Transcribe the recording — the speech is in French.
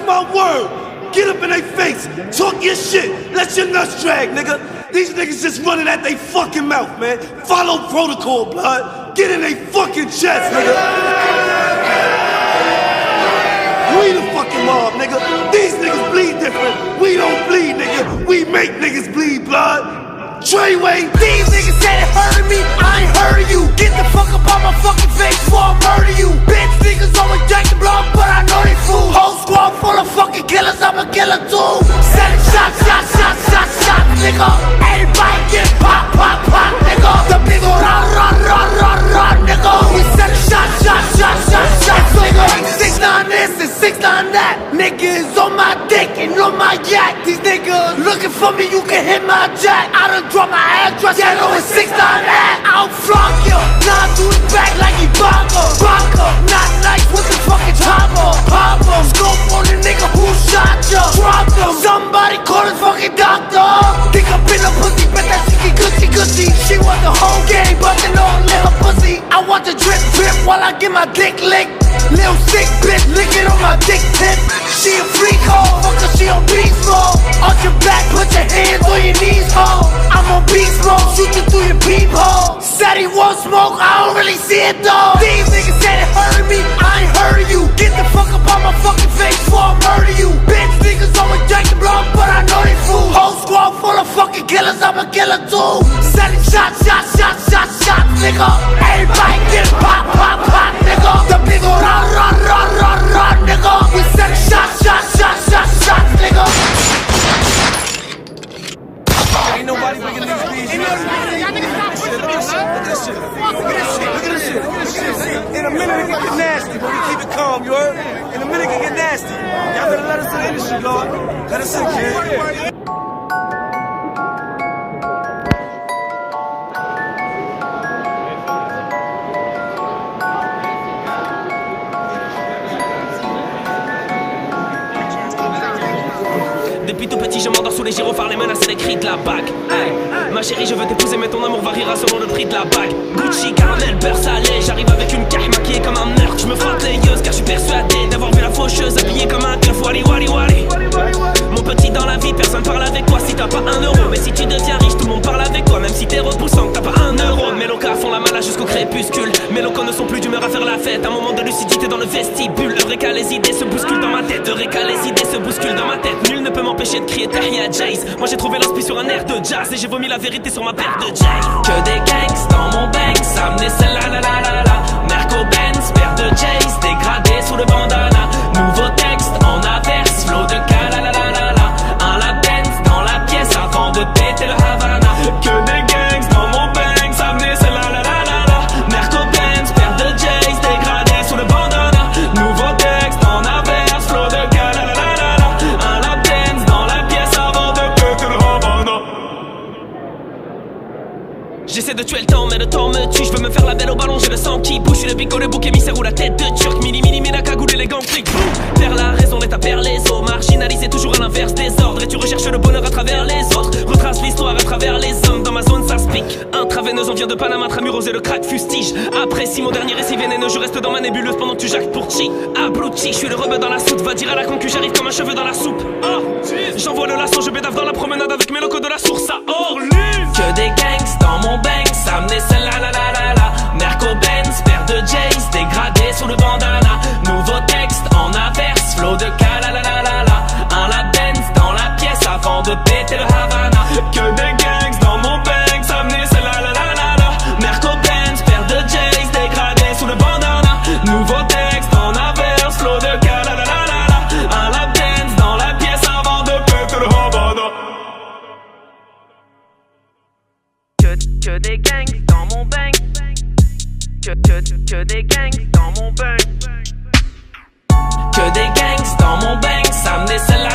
my word. Get up in their face, talk your shit, let your nuts drag, nigga. These niggas just running at they fucking mouth, man. Follow protocol, blood. Get in they fucking chest, nigga. We the fucking mob, nigga. These niggas bleed different. We don't bleed, nigga. We make niggas bleed, blood. Treyway. These niggas said it hurted me, I ain't heard of you. Get the fuck up on my fucking face before I murder you. Bitch niggas always drink the blood, but I know they fool. Whole squad full of fucking killers, I'm a killer too. Send shots, nigga. Everybody get pop, nigga. The big ol' run, nigga. We send shots, nigga. 6'9" this and 6'9" that. Niggas on my dick and on my yak. These niggas looking for me, you can hit my jack. I done drop my address, yeah, know it's 6'9" that. I'll flunk ya, nah, do it back like he Baka. Not nice with the fucking chopper. Pop em, scope on the nigga who shot ya. Drop them, somebody call his fucking doctor. Think up in the pussy, bet that she get gussy. She want the whole game, but they don't let her pussy. I want the drip while I get my dick licked. Little sick bitch, lick it on my dick tip. She a freak hoe, fuck her, she on beast mode. On your back, put your hands on your knees, ho. I'm on beast mode, shoot you through your peephole. Said he won't smoke, I don't really see it though. These niggas said it hurted me, I ain't heard of you. Get the fuck up on my fucking face before I murder you. Bitch niggas always drink the blood, but I know they fool. Whole squad full of fucking killers, I'm a killer too. Sending shots, nigga. Everybody get pop, nigga. The big ol' run, nigga. We send shots, nigga. Ain't nobody bringing these beats. Look at this shit. In a minute it can get nasty, but we keep it calm, you heard? In a minute it can get nasty. Y'all better let us in this shit, Lord. Let us in, kid. Depuis tout petit je m'endors sous les gyrophares, les menaces et les cris de la bague. Hey, ma chérie je veux t'épouser mais ton amour variera selon le prix de la bague. Gucci, caramel, beurre salé, j'arrive avec une caille maquillée comme un meurtre. Je me frotte les yeux car je suis persuadé d'avoir vu la faucheuse habillée comme un keuf. Wally. Mon petit dans la vie, personne parle avec toi si t'as pas 1 euro. Mais si tu deviens riche, tout le monde parle avec toi. Même si t'es repoussant, que t'as pas 1 euro. Mes locaux font la malade jusqu'au crépuscule. Mes locaux ne sont plus d'humeur à faire la fête. Un moment de lucidité dans le vestibule. Eureka, les idées se bousculent dans ma tête. Eureka, les idées se bousculent dans ma tête. Nul ne peut m'empêcher de crier Tahia Jays. Moi j'ai trouvé l'inspi sur un air de jazz. Et j'ai vomi la vérité sur ma paire de Jays. Que des gangs dans mon bank, ça menait celle-là, Merco Benz, paire de Jays, dégradé sous le bandana. Nouveau texte en averse, flow de calalalala. Un lap dance dans la pièce avant de péter le Havana. Que des gangs dans mon bank, ça menait celle-là, Merco Benz, paire de Jays, dégradé sous le bandana. Nouveau texte en averse, flow de calalalala. Un lap dance dans la pièce avant de péter le Havana. J'essaie de tuer le temps mais le temps me tue. Je veux me faire la belle au ballon, j'ai le sang qui bouge. Je suis le bigot, le bouc émissaire ou la tête de turc. Mini, la cagoule et les gants flics. Perd la raison, l'état perd les os. Marginalisé toujours à l'inverse des ordres. Et tu recherches le bonheur à travers les autres. Retrace l'histoire à travers les hommes. Dans ma zone ça se pique. Intraveineuse, on vient de Panama, Tramuros et le crack fustige. Apprécie mon dernier récit vénéneux. Je reste dans ma nébuleuse pendant que tu jacques pour chi. Abruti, je suis le rebeu dans la soupe. Va dire à la concu, j'arrive comme un cheveu dans la soupe. J'envoie le laçon, je bédave dans la promenade avec mes locaux de la source à Orly. Que des gangs dans mon bank, ça menait celle-là, Merco Benz, paire de Jays, dégradé sous le bandana. Nouveau texte en averse, flow de calalalala. Un lap dance dans la pièce avant de péter le Havana. Que des gangs dans mon bank, ça menait celle-là, Merco Benz, paire de Jays, dégradé sous le bandana. Nouveau texte en averse, flow de calalalala. Un lap dance dans la pièce avant de péter le Havana. Que des gangs dans mon bank. Que des gangs dans mon bank. Que des gangs dans mon bank. Ça menait celle-là,